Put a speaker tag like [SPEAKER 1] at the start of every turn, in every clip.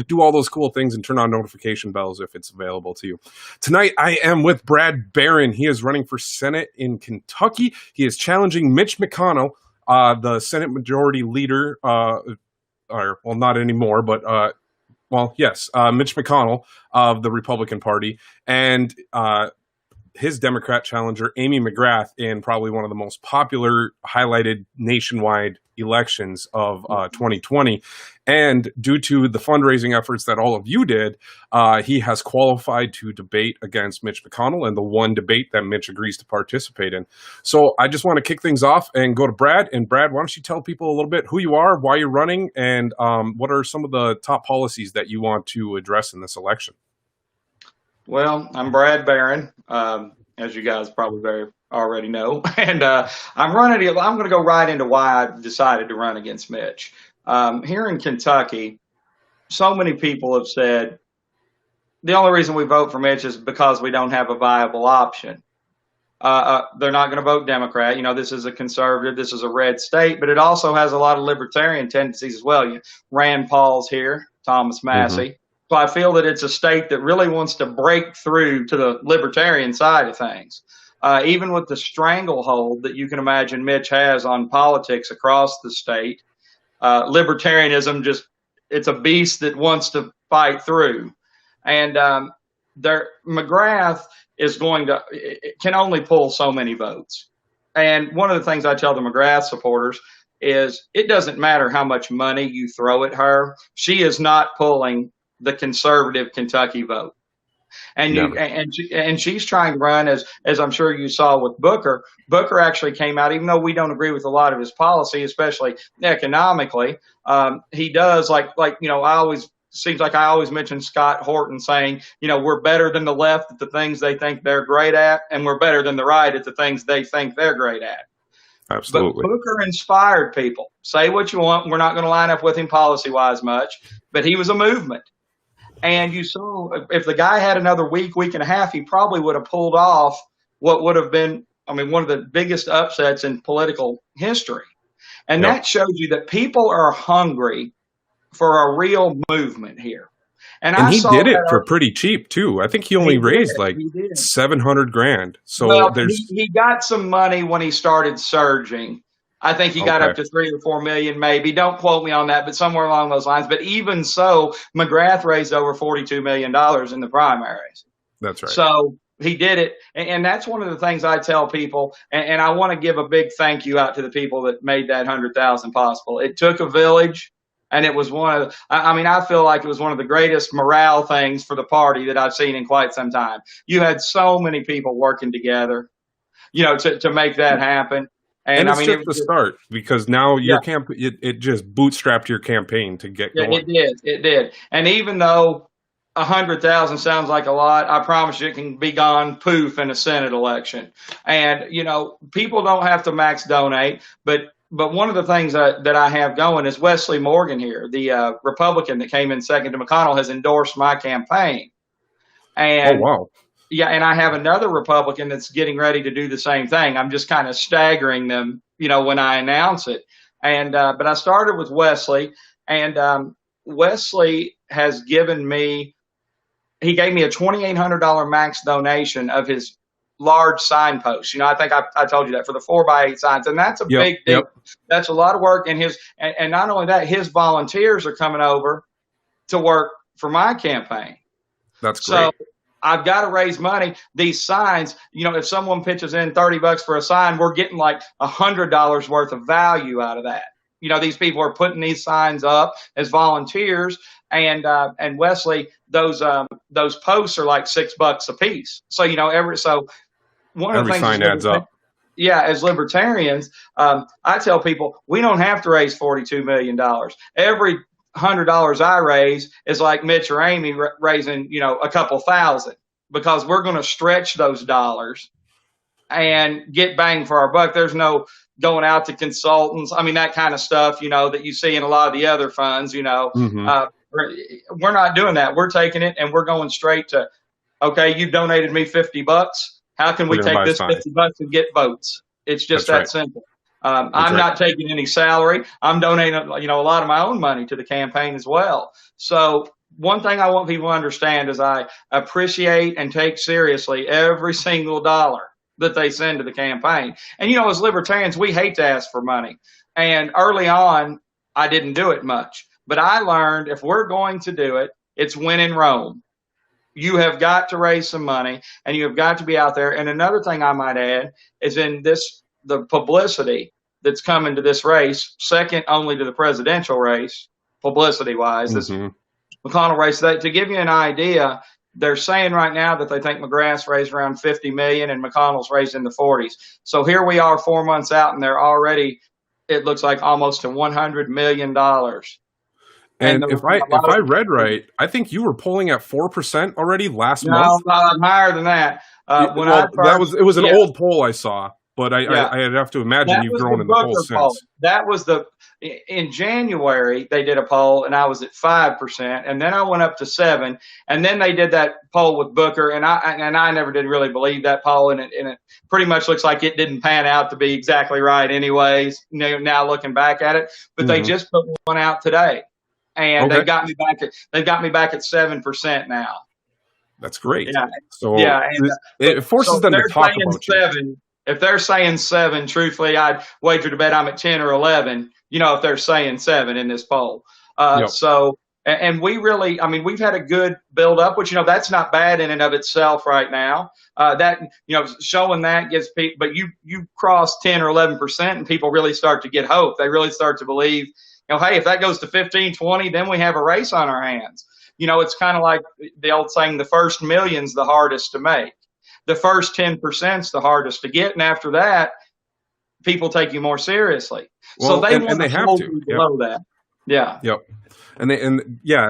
[SPEAKER 1] do all those cool things, and turn on notification bells if it's available to you. Tonight, I am with Brad Barron. He is running for Senate in Kentucky. He is challenging Mitch McConnell, the Senate Majority Leader, not anymore, but Mitch McConnell of the Republican Party, and his Democrat challenger, Amy McGrath, in probably one of the most popular, highlighted nationwide elections of 2020. And due to the fundraising efforts that all of you did, he has qualified to debate against Mitch McConnell in the one debate that Mitch agrees to participate in. So I just want to kick things off and go to Brad. And Brad, why don't you tell people a little bit who you are, why you're running, and what are some of the top policies that you want to address in this election?
[SPEAKER 2] Well, I'm Brad Barron, as you guys probably already know, and I'm going to go right into why I decided to run against Mitch. Here in Kentucky, so many people have said the only reason we vote for Mitch is because we don't have a viable option. They're not going to vote Democrat. You know, this is a conservative, this is a red state, but it also has a lot of libertarian tendencies as well. Rand Paul's here, Thomas Massey. Mm-hmm. So I feel that it's a state that really wants to break through to the libertarian side of things. Even with the stranglehold that you can imagine Mitch has on politics across the state, libertarianism it's a beast that wants to fight through. And McGrath can only pull so many votes. And one of the things I tell the McGrath supporters is it doesn't matter how much money you throw at her. She is not pulling the conservative Kentucky vote. And she's trying to run, as I'm sure you saw with Booker. Booker actually came out, even though we don't agree with a lot of his policy, especially economically. He does seems like I always mention Scott Horton saying, we're better than the left at the things they think they're great at, and we're better than the right at the things they think they're great at.
[SPEAKER 1] Absolutely.
[SPEAKER 2] But Booker inspired people. Say what you want. We're not going to line up with him policy-wise much, but he was a movement. And you saw if the guy had another week and a half, he probably would have pulled off what would have been, one of the biggest upsets in political history. And that shows you that people are hungry for a real movement here. And
[SPEAKER 1] he did it for pretty cheap too. I think he only raised like $700,000. So
[SPEAKER 2] he got some money when he started surging. I think he got up to 3 or 4 million, maybe. Don't quote me on that, but somewhere along those lines. But even so, McGrath raised over $42 million in the primaries.
[SPEAKER 1] That's right.
[SPEAKER 2] So he did it. And that's one of the things I tell people. And I want to give a big thank you out to the people that made that 100,000 possible. It took a village. And it was I feel like it was one of the greatest morale things for the party that I've seen in quite some time. You had so many people working together, to make that happen.
[SPEAKER 1] And it's just the start, because now your it just bootstrapped your campaign to get going.
[SPEAKER 2] It did. And even though 100,000 sounds like a lot, I promise you it can be gone poof in a Senate election. And, people don't have to max donate, but one of the things that I have going is Wesley Morgan here, the Republican that came in second to McConnell, has endorsed my campaign. And,
[SPEAKER 1] oh, wow.
[SPEAKER 2] Yeah, and I have another Republican that's getting ready to do the same thing. I'm just kind of staggering them, when I announce it. And but I started with Wesley, and Wesley has given me – he gave me a $2,800 max donation of his large signposts. I think I told you that, for the 4x8 signs, and that's a big deal. Yep. That's a lot of work. And and not only that, his volunteers are coming over to work for my campaign.
[SPEAKER 1] That's great.
[SPEAKER 2] So I've got to raise money. These signs, if someone pitches in $30 for a sign, we're getting like $100 worth of value out of that. These people are putting these signs up as volunteers, and Wesley, those posts are like $6 a piece. So one of the things
[SPEAKER 1] sign adds up.
[SPEAKER 2] Yeah, as libertarians, I tell people we don't have to raise $42 million. Every $100 I raise is like Mitch or Amy raising, a couple thousand, because we're going to stretch those dollars and get bang for our buck. There's no going out to consultants. That kind of stuff, that you see in a lot of the other funds,
[SPEAKER 1] Mm-hmm.
[SPEAKER 2] We're not doing that. We're taking it and we're going straight to, okay, you donated me $50. How can we take this $50 and get votes? It's just that simple. I'm not taking any salary. I'm donating, a lot of my own money to the campaign as well. So one thing I want people to understand is I appreciate and take seriously every single dollar that they send to the campaign. And, as libertarians, we hate to ask for money. And early on, I didn't do it much. But I learned if we're going to do it, it's when in Rome. You have got to raise some money, and you have got to be out there. And another thing I might add is the publicity that's coming to this race, second only to the presidential race, publicity-wise, this McConnell race. To give you an idea, they're saying right now that they think McGrath's raised around $50 million and McConnell's raised in the 40s. So here we are 4 months out, and they're already, it looks like, almost to $100 million.
[SPEAKER 1] And if I read right, I think you were polling at 4% already last month.
[SPEAKER 2] No, I'm higher than that.
[SPEAKER 1] It was an old poll I saw, but I'd have to imagine you've grown in the poll since.
[SPEAKER 2] That was in January they did a poll and I was at 5%, and then I went up to 7%, and then they did that poll with Booker, and I never did really believe that poll, and it pretty much looks like it didn't pan out to be exactly right, anyways. Now looking back at it, but they just put one out today. And they got me back at 7% now.
[SPEAKER 1] That's great.
[SPEAKER 2] Yeah.
[SPEAKER 1] So it forces them to talk about
[SPEAKER 2] 7. If they're saying 7, truthfully, I'd wager to bet I'm at 10 or 11. If they're saying 7 in this poll. So, and we really, we've had a good build up, which that's not bad in and of itself right now. Showing that gives people, but you cross 10 or 11%, and people really start to get hope. They really start to believe. Hey, if that goes to 15, 20, then we have a race on our hands. It's kind of like the old saying, the first million's the hardest to make. The first 10%'s the hardest to get. And after that, people take you more seriously.
[SPEAKER 1] Well,
[SPEAKER 2] so they
[SPEAKER 1] have to
[SPEAKER 2] below that. Yeah.
[SPEAKER 1] Yep. And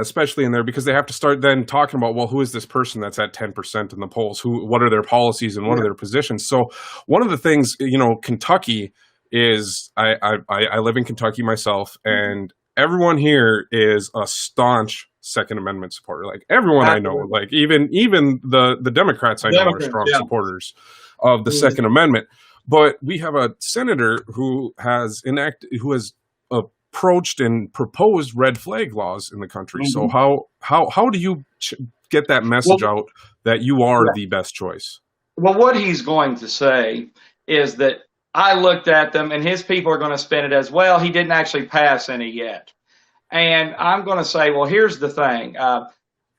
[SPEAKER 1] especially in there, because they have to start then talking about, well, who is this person that's at 10% in the polls? What are their policies and what are their positions? So one of the things, Kentucky is I live in Kentucky myself, and everyone here is a staunch Second Amendment supporter. Like everyone I know, like even the Democrats I know are strong supporters of the Second Amendment. But we have a senator who has approached and proposed red flag laws in the country. So how do you get that message out that you are the best choice?
[SPEAKER 2] Well, what he's going to say is that I looked at them, and his people are going to spin it as well. He didn't actually pass any yet. And I'm going to say, well, here's the thing.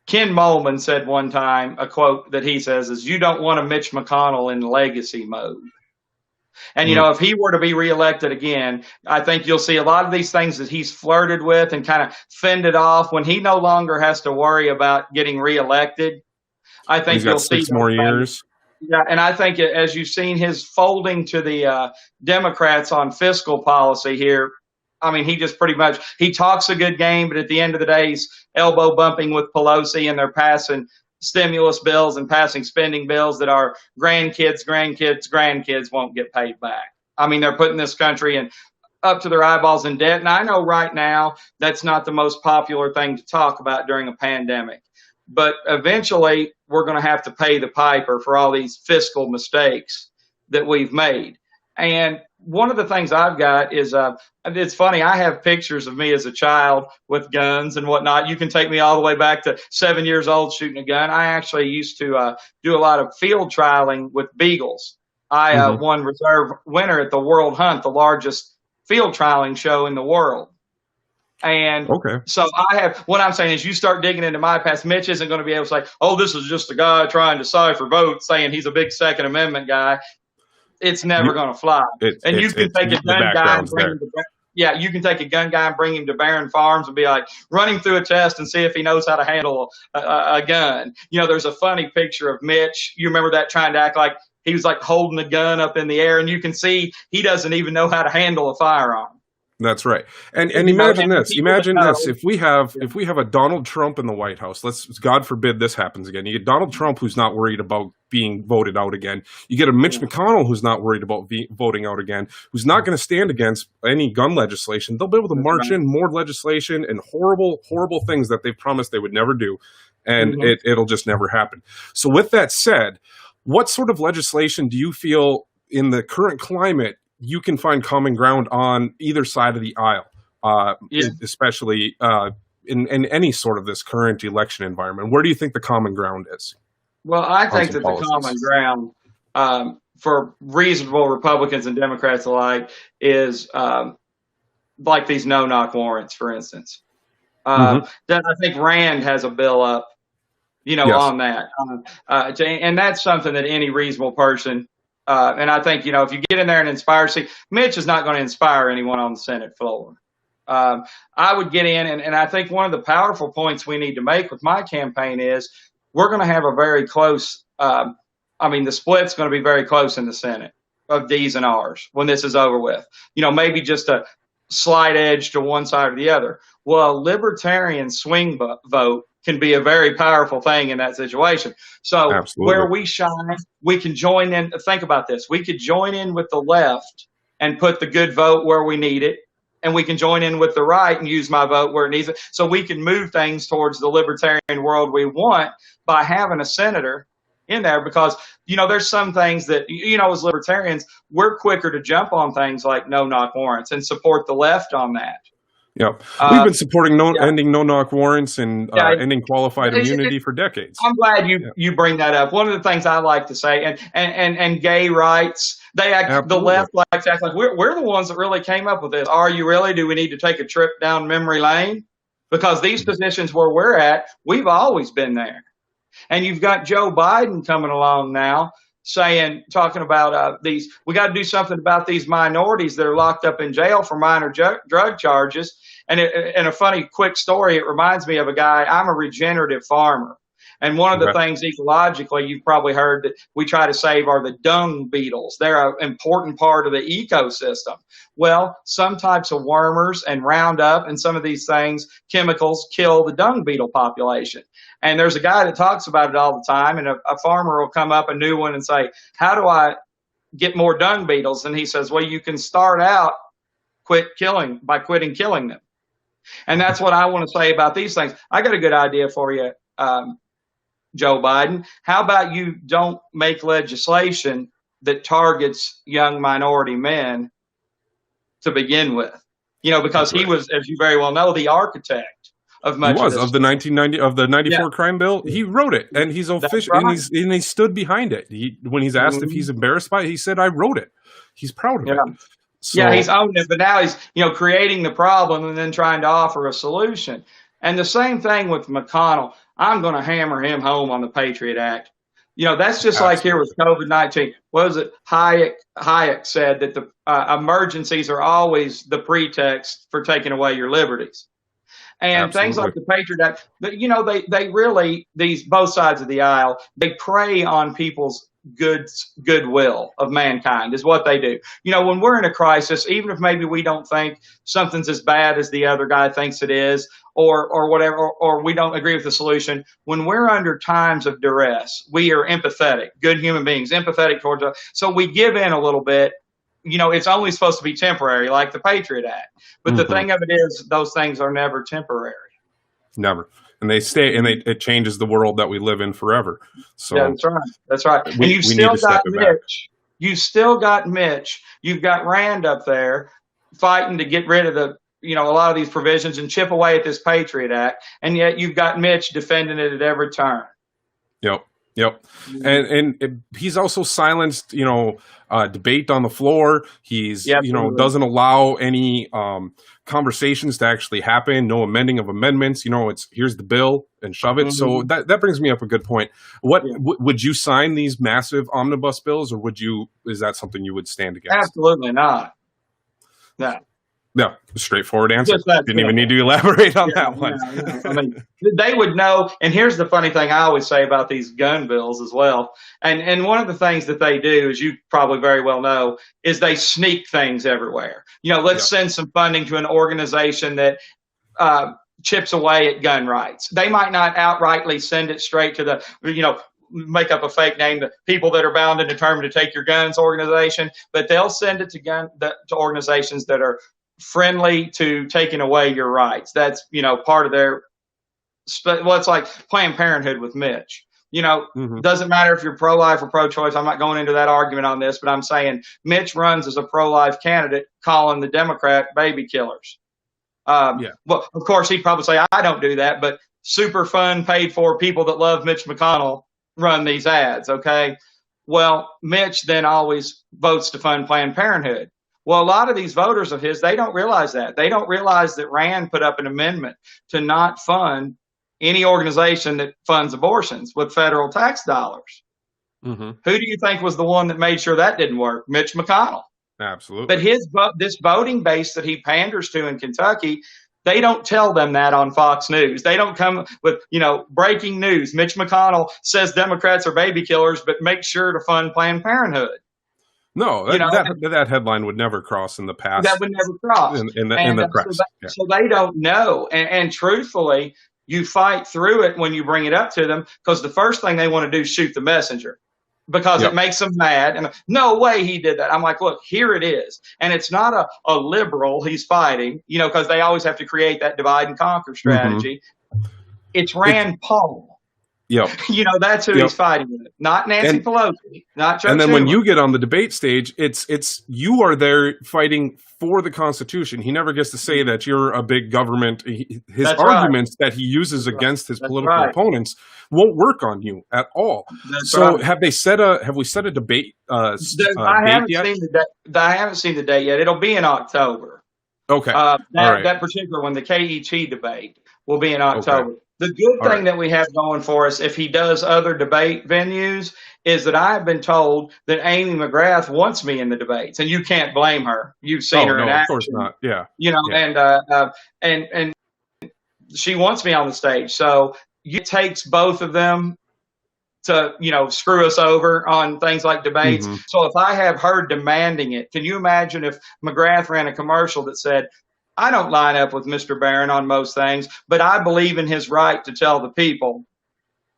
[SPEAKER 2] Ken Mollman said one time, a quote that he says is, you don't want a Mitch McConnell in legacy mode. And, if he were to be reelected again, I think you'll see a lot of these things that he's flirted with and kind of fended off when he no longer has to worry about getting reelected. I think you'll see
[SPEAKER 1] 6 more years.
[SPEAKER 2] Yeah, and I think as you've seen his folding to the Democrats on fiscal policy here, he just pretty much, he talks a good game, but at the end of the day, he's elbow bumping with Pelosi, and they're passing stimulus bills and passing spending bills that our grandkids won't get paid back. They're putting this country up to their eyeballs in debt. And I know right now that's not the most popular thing to talk about during a pandemic. But eventually, we're going to have to pay the piper for all these fiscal mistakes that we've made. And one of the things I've got is, it's funny, I have pictures of me as a child with guns and whatnot. You can take me all the way back to 7 years old shooting a gun. I actually used to do a lot of field trialing with beagles. I won reserve winner at the World Hunt, the largest field trialing show in the world. And so what I'm saying is, you start digging into my past, Mitch isn't going to be able to say, oh, this is just a guy trying to cipher votes saying he's a big Second Amendment guy. It's never going to fly. And you can take a gun guy and bring him to, you can take a gun guy and bring him to Barron Farms and be like, run him through a test and see if he knows how to handle a gun. There's a funny picture of Mitch. You remember that, trying to act like he was like holding the gun up in the air, and you can see he doesn't even know how to handle a firearm.
[SPEAKER 1] That's right. And imagine this. If we have a Donald Trump in the White House, God forbid this happens again. You get Donald Trump, who's not worried about being voted out again. You get a Mitch McConnell who's not worried about voting out again, who's not going to stand against any gun legislation. They'll be able to march in more legislation and horrible, horrible things that they've promised they would never do. And it'll just never happen. So with that said, what sort of legislation do you feel in the current climate you can find common ground on either side of the aisle, especially in any sort of this current election environment. Where do you think the common ground is?
[SPEAKER 2] Well, I think that the common ground for reasonable Republicans and Democrats alike is like these no-knock warrants, for instance. That I think Rand has a bill up, on that. And that's something that any reasonable person, and I think, if you get in there and inspire, Mitch is not going to inspire anyone on the Senate floor. I would get in, and I think one of the powerful points we need to make with my campaign is we're going to have a very close, the split's going to be very close in the Senate of D's and R's when this is over with. Maybe just a slight edge to one side or the other. Well, a libertarian swing vote can be a very powerful thing in that situation. So where we shine, we can join in. Think about this. We could join in with the left and put the good vote where we need it. And we can join in with the right and use my vote where it needs it. So we can move things towards the libertarian world we want by having a senator in there, because, there's some things that, as libertarians, we're quicker to jump on things like no-knock warrants and support the left on that.
[SPEAKER 1] Yeah, we've been supporting ending no-knock warrants and ending qualified immunity for decades.
[SPEAKER 2] I'm glad you bring that up. One of the things I like to say, and gay rights, the left likes to act like we're the ones that really came up with this. Are you really? Do we need to take a trip down memory lane? Because these positions where we're at, we've always been there. And you've got Joe Biden coming along now talking about we got to do something about these minorities that are locked up in jail for minor drug charges. And a funny quick story, it reminds me of a guy. I'm a regenerative farmer. And one of the things ecologically you've probably heard that we try to save are the dung beetles. They're an important part of the ecosystem. Well, some types of wormers and Roundup and some of these chemicals kill the dung beetle population. And there's a guy that talks about it all the time, and a farmer will come up, a new one, and say, how do I get more dung beetles? And he says, well, you can start out by quitting killing them. And that's what I want to say about these things. I got a good idea for you, Joe Biden. How about you don't make legislation that targets young minority men to begin with? Because he was, as you very well know, the architect of much
[SPEAKER 1] of the 94 crime bill. He wrote it, and he's official, and he stood behind it. When he's asked if he's embarrassed by it, he said, "I wrote it." He's proud of it. So,
[SPEAKER 2] he's owned it, but now he's creating the problem and then trying to offer a solution. And the same thing with McConnell. I'm going to hammer him home on the Patriot Act. That's just like here with COVID-19. What was it? Hayek said that the emergencies are always the pretext for taking away your liberties. And things like the Patriot Act, they really, both sides of the aisle, they prey on people's goodwill of mankind is what they do. When we're in a crisis, even if maybe we don't think something's as bad as the other guy thinks it is, or whatever, or we don't agree with the solution, when we're under times of duress, we are empathetic, good human beings, empathetic towards us. So we give in a little bit. It's only supposed to be temporary, like the Patriot Act. But the thing of it is, those things are never temporary. Never.
[SPEAKER 1] And they stay, and it changes the world that we live in forever. So
[SPEAKER 2] that's right. And you've still got Mitch. You still got Mitch. You've got Rand up there fighting to get rid of a lot of these provisions and chip away at this Patriot Act. And yet you've got Mitch defending it at every turn.
[SPEAKER 1] Yep. And he's also silenced, debate on the floor. He's, doesn't allow any conversations to actually happen. No amending of amendments. It's here's the bill and shove it. So that brings me up a good point. Would you sign these massive omnibus bills, or is that something you would stand against?
[SPEAKER 2] Absolutely not. No.
[SPEAKER 1] No, straightforward answer. Didn't even need to elaborate on that one.
[SPEAKER 2] They would know. And here's the funny thing I always say about these gun bills as well. And one of the things that they do, as you probably very well know, is they sneak things everywhere. Let's send some funding to an organization that chips away at gun rights. They might not outrightly send it straight to the, make up a fake name, the people that are bound and determined to take your guns organization, but they'll send it to organizations that are friendly to taking away your rights. That's, part of their, it's like Planned Parenthood with Mitch.
[SPEAKER 1] Mhm.
[SPEAKER 2] Doesn't matter if you're pro-life or pro-choice. I'm not going into that argument on this, but I'm saying Mitch runs as a pro-life candidate, calling the Democrat baby killers.
[SPEAKER 1] Yeah.
[SPEAKER 2] Well, of course, he'd probably say, I don't do that, but super fun, paid for people that love Mitch McConnell run these ads, okay? Well, Mitch then always votes to fund Planned Parenthood. Well, a lot of these voters of his, they don't realize that. They don't realize that Rand put up an amendment to not fund any organization that funds abortions with federal tax dollars.
[SPEAKER 1] Mhm.
[SPEAKER 2] Who do you think was the one that made sure that didn't work? Mitch McConnell.
[SPEAKER 1] Absolutely.
[SPEAKER 2] But this voting base that he panders to in Kentucky, they don't tell them that on Fox News. They don't come with, breaking news. Mitch McConnell says Democrats are baby killers, but make sure to fund Planned Parenthood.
[SPEAKER 1] No, that headline would never cross in the past.
[SPEAKER 2] That would never cross
[SPEAKER 1] in the press.
[SPEAKER 2] So they don't know. And truthfully, you fight through it when you bring it up to them, because the first thing they want to do is shoot the messenger, because it makes them mad. And no way he did that. I'm like, look, here it is. And it's not a liberal he's fighting, because they always have to create that divide and conquer strategy. Mm-hmm. It's Rand Paul.
[SPEAKER 1] Yep.
[SPEAKER 2] That's who he's fighting with. Not Nancy Pelosi, not Chuck
[SPEAKER 1] And then
[SPEAKER 2] Schumer.
[SPEAKER 1] when you get on the debate stage, it's you are there fighting for the Constitution. He never gets to say that you're a big government. His arguments that he uses against his political opponents won't work on you at all. Have we set a debate?
[SPEAKER 2] I haven't seen the date yet. It'll be in October.
[SPEAKER 1] Okay.
[SPEAKER 2] That particular one, the KET debate, will be in October. Okay. The good thing that we have going for us, if he does other debate venues, is that I've been told that Amy McGrath wants me in the debates, and you can't blame her. You've seen her in action.
[SPEAKER 1] Of course not. Yeah.
[SPEAKER 2] And she wants me on the stage. So it takes both of them to, screw us over on things like debates. Mm-hmm. So if I have her demanding it, can you imagine if McGrath ran a commercial that said, I don't line up with Mr. Barron on most things, but I believe in his right to tell the people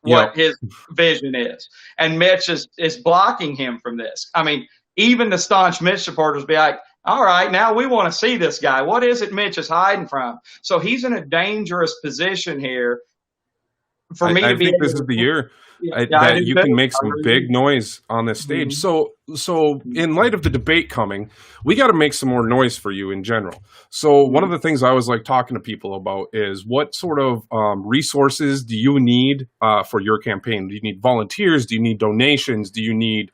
[SPEAKER 2] what his vision is. And Mitch is blocking him from this. I mean, even the staunch Mitch supporters be like, all right, now we want to see this guy. What is it Mitch is hiding from? So he's in a dangerous position here for me to be.
[SPEAKER 1] I think this is the year that you can make some big noise on this stage. Mm-hmm. So in light of the debate coming, we got to make some more noise for you in general. So one of the things I always like talking to people about is what sort of resources do you need for your campaign? Do you need volunteers? Do you need donations? Do you need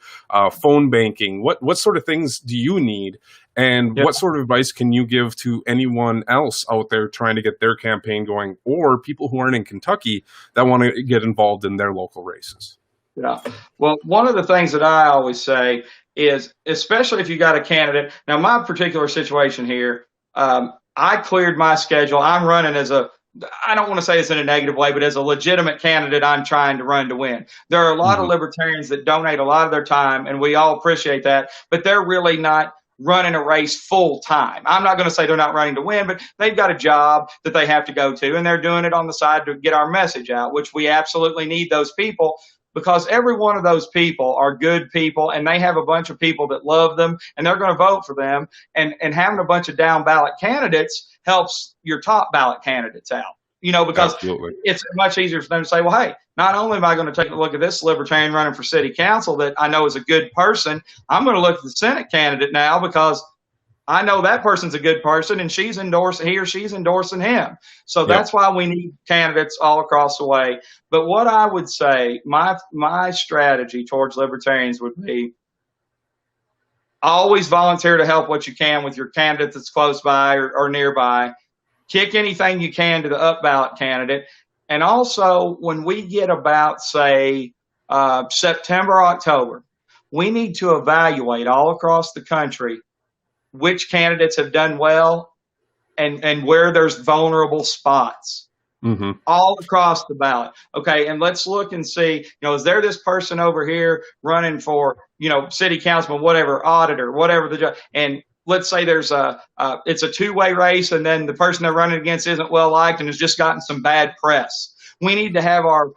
[SPEAKER 1] phone banking? What sort of things do you need? And what sort of advice can you give to anyone else out there trying to get their campaign going, or people who aren't in Kentucky that want to get involved in their local races?
[SPEAKER 2] Yeah. Well, one of the things that I always say is, especially if you got a candidate. Now, my particular situation here, I cleared my schedule. I'm running I don't want to say it's in a negative way, but as a legitimate candidate, I'm trying to run to win. There are a lot of libertarians that donate a lot of their time, and we all appreciate that, but they're really not running a race full time. I'm not going to say they're not running to win, but they've got a job that they have to go to, and they're doing it on the side to get our message out, which we absolutely need those people, because every one of those people are good people, and they have a bunch of people that love them, and they're going to vote for them. And having a bunch of down ballot candidates helps your top ballot candidates out, because it's much easier for them to say, well, hey, not only am I going to take a look at this libertarian running for city council that I know is a good person, I'm going to look at the Senate candidate now, because I know that person's a good person, and he or she's endorsing him. So that's why we need candidates all across the way. But what I would say, my strategy towards libertarians would be, always volunteer to help what you can with your candidate that's close by or nearby. Kick anything you can to the up ballot candidate. And also, when we get about, say, September, October, we need to evaluate all across the country which candidates have done well and where there's vulnerable spots all across the ballot. Okay, and let's look and see, is there this person over here running for, city councilman, whatever, auditor, whatever the job, and let's say there's it's a two-way race, and then the person they're running against isn't well liked and has just gotten some bad press. We need to have our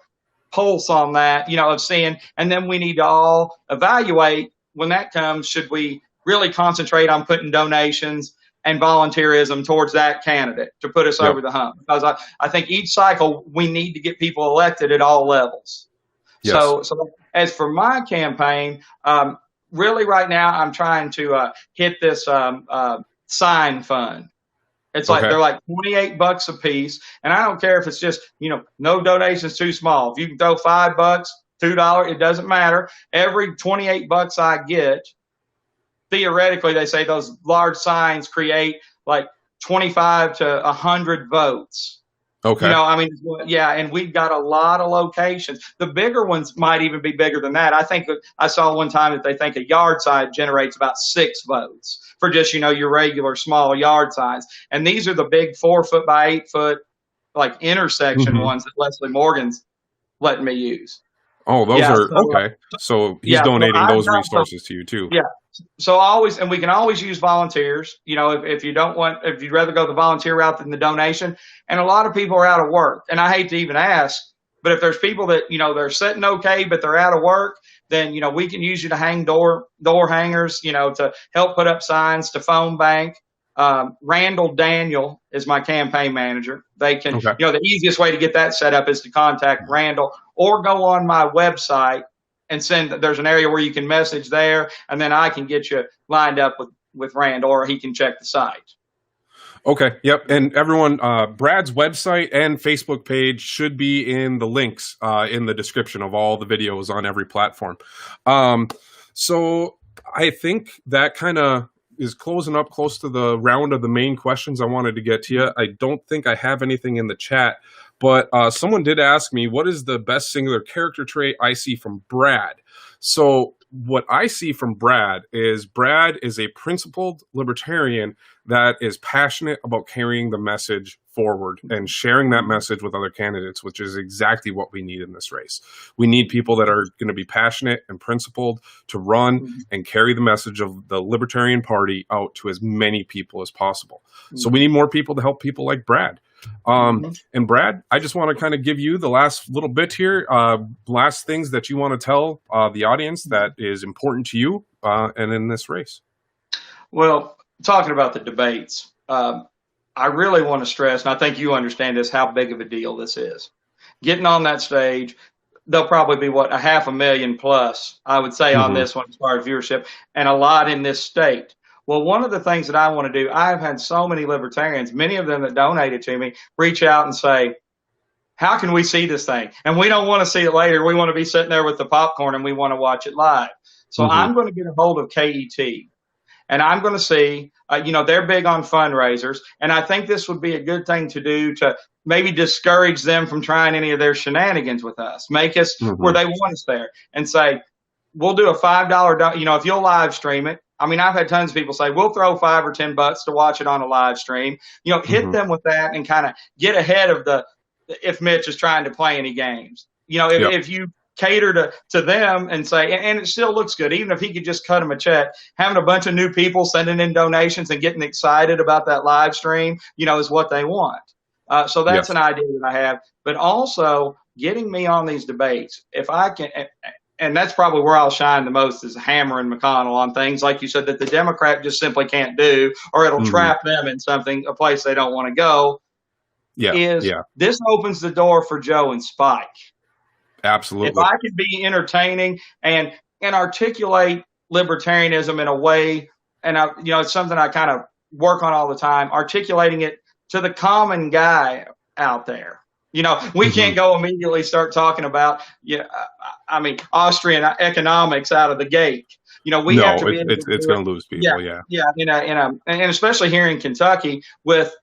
[SPEAKER 2] pulse on that, of seeing, and then we need to all evaluate when that comes, should we really concentrate on putting donations and volunteerism towards that candidate to put us over the hump? Because I think each cycle we need to get people elected at all levels.
[SPEAKER 1] Yes.
[SPEAKER 2] So as for my campaign, really right now I'm trying to hit this sign fund. It's like
[SPEAKER 1] Okay.
[SPEAKER 2] they're like $28 a piece, and I don't care if it's just no donations too small. If you can throw $5, $2, it doesn't matter. Every $28 I get, theoretically, they say those large signs create like 25 to 100 votes.
[SPEAKER 1] Okay.
[SPEAKER 2] I mean, yeah, and we've got a lot of locations. The bigger ones might even be bigger than that. I think that I saw one time that they think a yard sign generates about 6 votes for just, your regular small yard signs. And these are the big 4 foot by 8 foot, like intersection
[SPEAKER 1] Hmm.
[SPEAKER 2] ones that Leslie Morgan's letting me use.
[SPEAKER 1] Oh, those
[SPEAKER 2] Yeah.
[SPEAKER 1] are
[SPEAKER 2] So,
[SPEAKER 1] okay. So he's
[SPEAKER 2] yeah. So
[SPEAKER 1] donating
[SPEAKER 2] I've
[SPEAKER 1] those
[SPEAKER 2] got
[SPEAKER 1] resources to you too.
[SPEAKER 2] yeah. So always, and we can always use volunteers. If you don't want, if you'd rather go the volunteer route than the donation, and a lot of people are out of work, and I hate to even ask, but if there's people that they're sitting okay, but they're out of work, then we can use you to hang door hangers, to help put up signs, to phone bank. Randall Daniel is my campaign manager. They can,
[SPEAKER 1] Okay.
[SPEAKER 2] the easiest way to get that set up is to contact Randall or go on my website and there's an area where you can message there, and then I can get you lined up with Randall, or he can check the site.
[SPEAKER 1] Okay. Yep. And everyone, Brad's website and Facebook page should be in the links in the description of all the videos on every platform. So I think that kind of is closing up close to the round of the main questions I wanted to get to you. I don't think I have anything in the chat, but someone did ask me, what is the best singular character trait I see from Brad? So what I see from Brad is a principled libertarian that is passionate about carrying the message forward and sharing that message with other candidates, which is exactly what we need in this race. We need people that are going to be passionate and principled to run and carry the message of the Libertarian Party out to as many people as possible. So we need more people to help people like Brad. And Brad, I just want to kind of give you the last little bit here, last things that you want to tell the audience that is important to you and in this race.
[SPEAKER 2] Well, talking about the debates, I really want to stress, and I think you understand this, how big of a deal this is. Getting on that stage, there'll probably be, 500,000 plus, I would say, on this one as far as viewership, and a lot in this state. Well, one of the things that I want to do, I've had so many libertarians, many of them that donated to me, reach out and say, how can we see this thing? And we don't want to see it later. We want to be sitting there with the popcorn and we want to watch it live. So I'm going to get a hold of KET. And I'm going to see, they're big on fundraisers. And I think this would be a good thing to do to maybe discourage them from trying any of their shenanigans with us. Make us where they want us there and say, we'll do a $5, if you'll live stream it. I mean, I've had tons of people say, we'll throw $5 or $10 to watch it on a live stream. Hit them with that and kind of get ahead of if Mitch is trying to play any games. If you cater to them and say, and it still looks good, even if he could just cut them a check, having a bunch of new people sending in donations and getting excited about that live stream, is what they want. So that's an idea that I have, but also getting me on these debates. If I can, and that's probably where I'll shine the most, is hammering McConnell on things, like you said, that the Democrat just simply can't do, or it'll trap them in a place they don't want to go. This opens the door for Joe and Spike.
[SPEAKER 1] Absolutely.
[SPEAKER 2] If I can be entertaining and articulate libertarianism in a way, and it's something I kind of work on all the time, articulating it to the common guy out there. We can't go immediately start talking about, Austrian economics out of the gate. We have to be.
[SPEAKER 1] It's going to lose people.
[SPEAKER 2] And especially here in Kentucky, with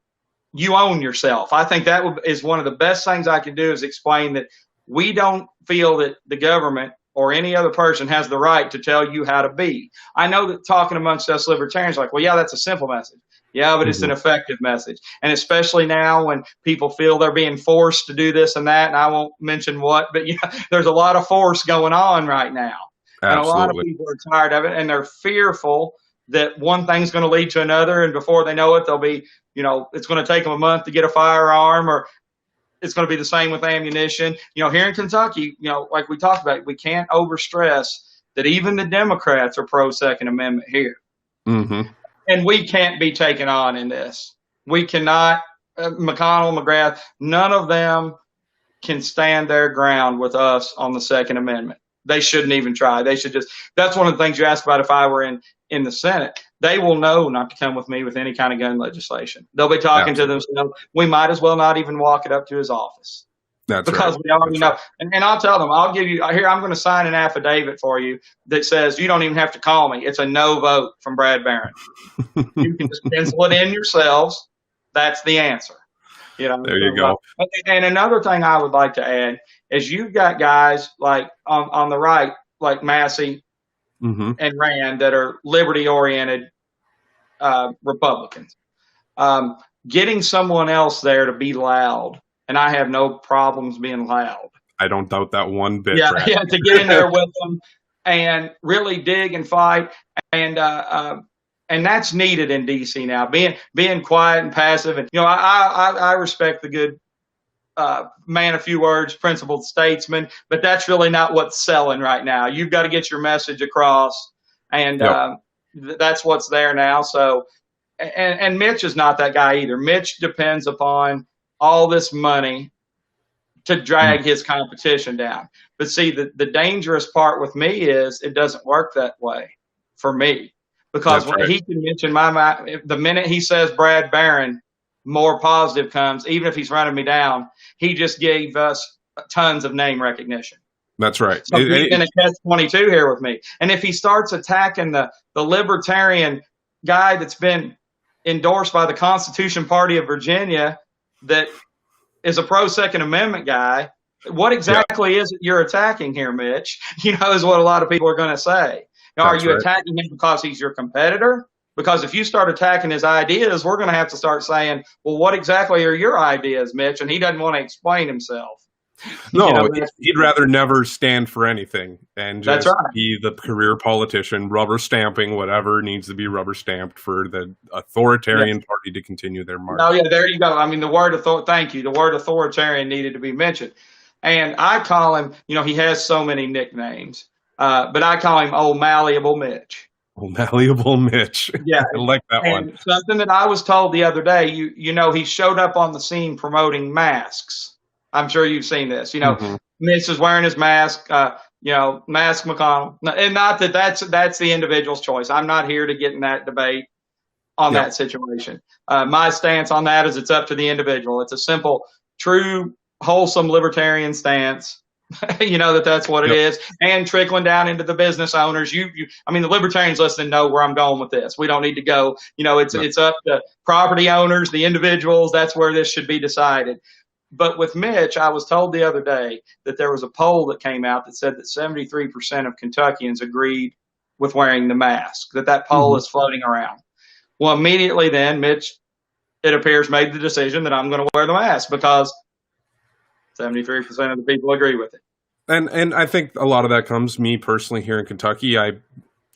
[SPEAKER 2] you own yourself. I think that is one of the best things I can do, is explain that we don't feel that the government or any other person has the right to tell you how to be. I know that talking amongst us libertarians, like, well, yeah, that's a simple message. Yeah, but it's an effective message. And especially now when people feel they're being forced to do this and that, and I won't mention what, but there's a lot of force going on right now.
[SPEAKER 1] Absolutely.
[SPEAKER 2] And a lot of people are tired of it, and they're fearful that one thing's going to lead to another, and before they know it, they'll be, it's going to take them a month to get a firearm, or it's going to be the same with ammunition. Here in Kentucky, like we talked about, we can't overstress that even the Democrats are pro-Second Amendment here. And we can't be taken on in this. We cannot, McConnell, McGrath, none of them can stand their ground with us on the Second Amendment. They shouldn't even try. They should just. That's one of the things you asked about. If I were in the Senate, they will know not to come with me with any kind of gun legislation. They'll be talking to themselves. We might as well not even walk it up to his office. Because we already know. And I'll tell them, I'll give you, here, I'm going to sign an affidavit for you that says you don't even have to call me. It's a no vote from Brad Barron. You can just pencil it in yourselves. That's the answer.
[SPEAKER 1] There you go.
[SPEAKER 2] And another thing I would like to add is you've got guys like on the right, like Massey and Rand, that are liberty-oriented Republicans. Getting someone else there to be loud, and I have no problems being loud.
[SPEAKER 1] I don't doubt that one bit.
[SPEAKER 2] Yeah, to get in there with them and really dig and fight, and that's needed in DC now. Being quiet and passive, and I respect the good man of few words, principled statesman, but that's really not what's selling right now. You've got to get your message across, and that's what's there now. So, and Mitch is not that guy either. Mitch depends upon all this money to drag his competition down. But see, the dangerous part with me is it doesn't work that way for me, because when he can mention the minute he says Brad Barron, more positive comes. Even if he's running me down, he just gave us tons of name recognition.
[SPEAKER 1] That's right.
[SPEAKER 2] So he's in a catch-22 here with me. And if he starts attacking the libertarian guy that's been endorsed by the Constitution Party of Virginia, that is a pro-Second Amendment guy, what exactly is it you're attacking here, Mitch? Is what a lot of people are going to say. Now, are you attacking him because he's your competitor? Because if you start attacking his ideas, we're going to have to start saying, well, what exactly are your ideas, Mitch? And he doesn't want to explain himself.
[SPEAKER 1] No, he'd rather never stand for anything and just be the career politician, rubber stamping whatever needs to be rubber stamped for the authoritarian party to continue their march.
[SPEAKER 2] Oh, yeah, there you go. I mean, the word authoritarian needed to be mentioned. And I call him, he has so many nicknames, but I call him Old Malleable Mitch.
[SPEAKER 1] Old Malleable Mitch. Yeah. I like that one.
[SPEAKER 2] Something that I was told the other day, he showed up on the scene promoting masks. I'm sure you've seen this. Mitch is wearing his mask, Mask McConnell. And not that that's the individual's choice. I'm not here to get in that debate on that situation. My stance on that is it's up to the individual. It's a simple, true, wholesome libertarian stance. That's what it is. And trickling down into the business owners. The libertarians listening know where I'm going with this. We don't need to go. It's up to property owners, the individuals. That's where this should be decided. But with Mitch, I was told the other day that there was a poll that came out that said that 73% of Kentuckians agreed with wearing the mask, that poll is floating around. Well, immediately then, Mitch, it appears, made the decision that I'm going to wear the mask because 73% of the people agree with it.
[SPEAKER 1] And I think a lot of that comes, me personally here in Kentucky,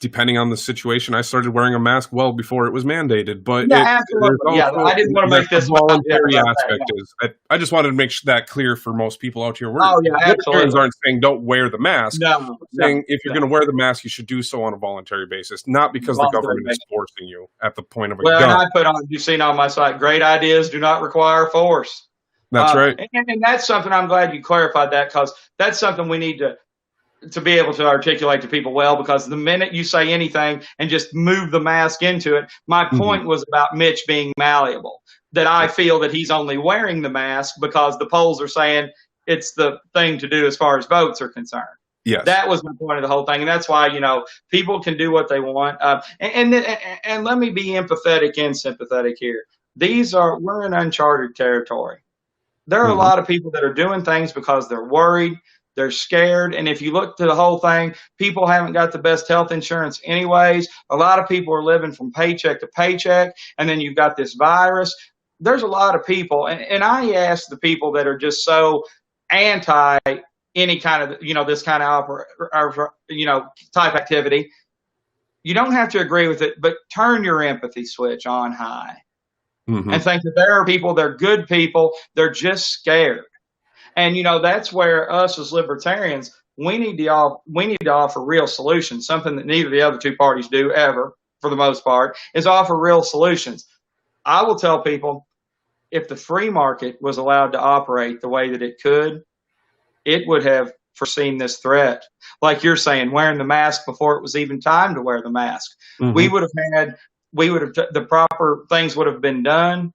[SPEAKER 1] depending on the situation, I started wearing a mask well before it was mandated. But
[SPEAKER 2] absolutely. I didn't want to make this
[SPEAKER 1] voluntary aspect. I just wanted to make that clear for most people out here. Libertarians aren't saying don't wear the mask. Saying if you're going to wear the mask, you should do so on a voluntary basis, not because the government is forcing you at the point of a gun.
[SPEAKER 2] And I put on, you've seen on my site, great ideas do not require force.
[SPEAKER 1] That's right.
[SPEAKER 2] And that's something I'm glad you clarified that, because that's something we need to be able to articulate to people well, because the minute you say anything and just move the mask into it, my point was about Mitch being malleable, that I feel that he's only wearing the mask because the polls are saying it's the thing to do as far as votes are concerned.
[SPEAKER 1] Yes.
[SPEAKER 2] That was my point of the whole thing. And that's why, people can do what they want. And let me be empathetic and sympathetic here. We're in uncharted territory. There are a lot of people that are doing things because they're worried, they're scared. And if you look to the whole thing, people haven't got the best health insurance anyways. A lot of people are living from paycheck to paycheck. And then you've got this virus. There's a lot of people. And I ask the people that are just so anti any kind of, this kind of, type activity. You don't have to agree with it, but turn your empathy switch on high. And think that there are people, they're good people, they're just scared. And, that's where us as libertarians, we need to offer real solutions, something that neither of the other two parties do ever, for the most part, is offer real solutions. I will tell people, if the free market was allowed to operate the way that it could, it would have foreseen this threat. Like you're saying, wearing the mask before it was even time to wear the mask.
[SPEAKER 1] Mm-hmm.
[SPEAKER 2] The proper things would have been done.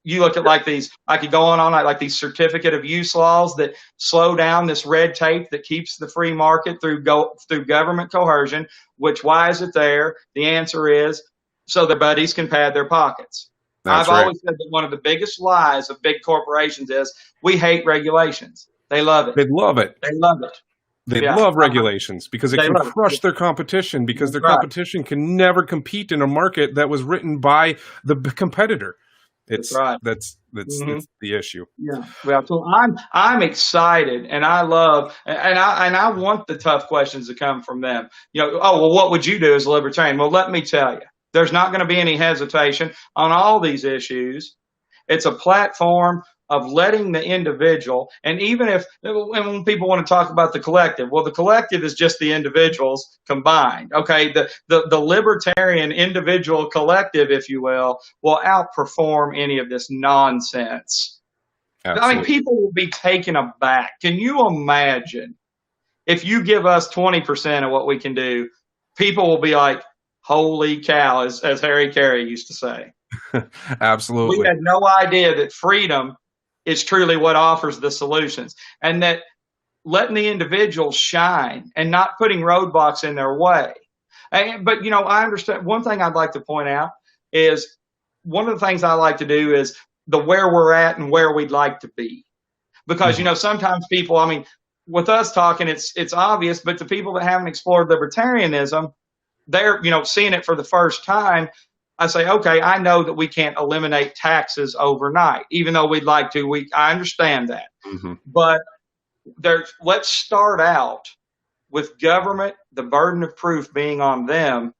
[SPEAKER 2] You look at like these, I could go on like these certificate of use laws that slow down this red tape that keeps the free market through government coercion. Why is it there? The answer is so their buddies can pad their pockets. I've always said that one of the biggest lies of big corporations is we hate regulations. They love it.
[SPEAKER 1] They love it.
[SPEAKER 2] They love it.
[SPEAKER 1] They love regulations because it can crush their competition, because their competition can never compete in a market that was written by the competitor. That's the issue.
[SPEAKER 2] Yeah. Well, so I'm excited, and I love, and I want the tough questions to come from them. What would you do as a libertarian? Well, let me tell you, there's not going to be any hesitation on all these issues. It's a platform of letting the individual, and when people want to talk about the collective, well, the collective is just the individuals combined. Okay, the libertarian individual collective, if you will outperform any of this nonsense. Absolutely. I mean, people will be taken aback. Can you imagine if you give us 20% of what we can do? People will be like, "Holy cow!" as Harry Carey used to say.
[SPEAKER 1] Absolutely.
[SPEAKER 2] We had no idea that freedom is truly what offers the solutions, and that letting the individual shine and not putting roadblocks in their way. But, I understand one thing I'd like to point out is one of the things I like to do is the where we're at and where we'd like to be. Because, sometimes people, I mean, with us talking, it's obvious, but to people that haven't explored libertarianism, they're, seeing it for the first time. I say, okay, I know that we can't eliminate taxes overnight, even though we'd like to. I understand that. Mm-hmm. But let's start out with government, the burden of proof being on them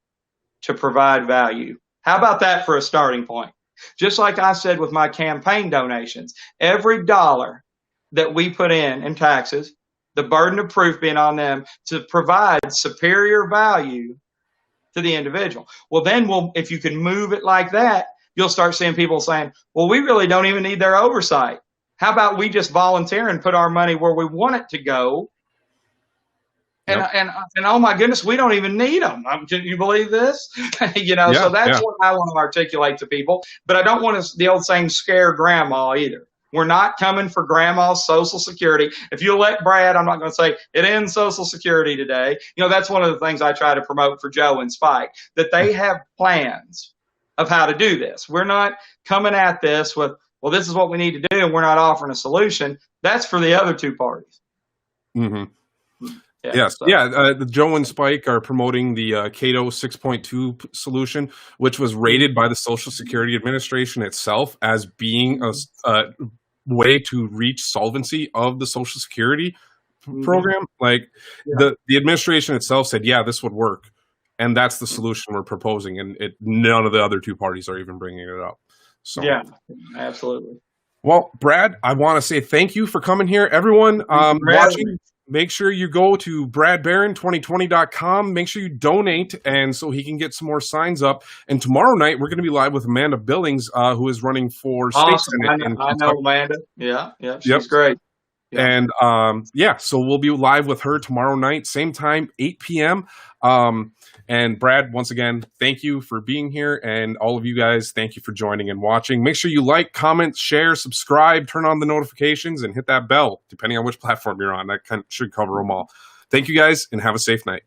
[SPEAKER 2] to provide value. How about that for a starting point? Just like I said with my campaign donations, every dollar that we put in taxes, the burden of proof being on them to provide superior value to the individual. Well, then if you can move it like that, you'll start seeing people saying, well, we really don't even need their oversight. How about we just volunteer and put our money where we want it to go? And, yep. and oh my goodness, we don't even need them. Can you believe this? So that's what I want to articulate to people. But I don't want the old saying, scare grandma either. We're not coming for grandma's Social Security. If you elect Brad, I'm not going to say it ends Social Security today. That's one of the things I try to promote for Joe and Spike, that they have plans of how to do this. We're not coming at this with, well, this is what we need to do, and we're not offering a solution. That's for the other two parties.
[SPEAKER 1] Mm-hmm. Joe and Spike are promoting the Cato 6.2 solution, which was rated by the Social Security Administration itself as being a way to reach solvency of the Social Security program. The administration itself said, yeah, this would work. And that's the solution we're proposing. And none of the other two parties are even bringing it up. So, yeah,
[SPEAKER 2] absolutely.
[SPEAKER 1] Well, Brad, I want to say thank you for coming here. Everyone watching, make sure you go to bradbarron2020.com. Make sure you donate, and so he can get some more signs up. And tomorrow night, we're going to be live with Amanda Billings, who is running for state senate.
[SPEAKER 2] I know Amanda. Yeah, she's great.
[SPEAKER 1] Yeah. And so we'll be live with her tomorrow night, same time, 8 p.m. And Brad, once again, thank you for being here. And all of you guys, thank you for joining and watching. Make sure you like, comment, share, subscribe, turn on the notifications, and hit that bell, depending on which platform you're on. That should cover them all. Thank you guys, and have a safe night.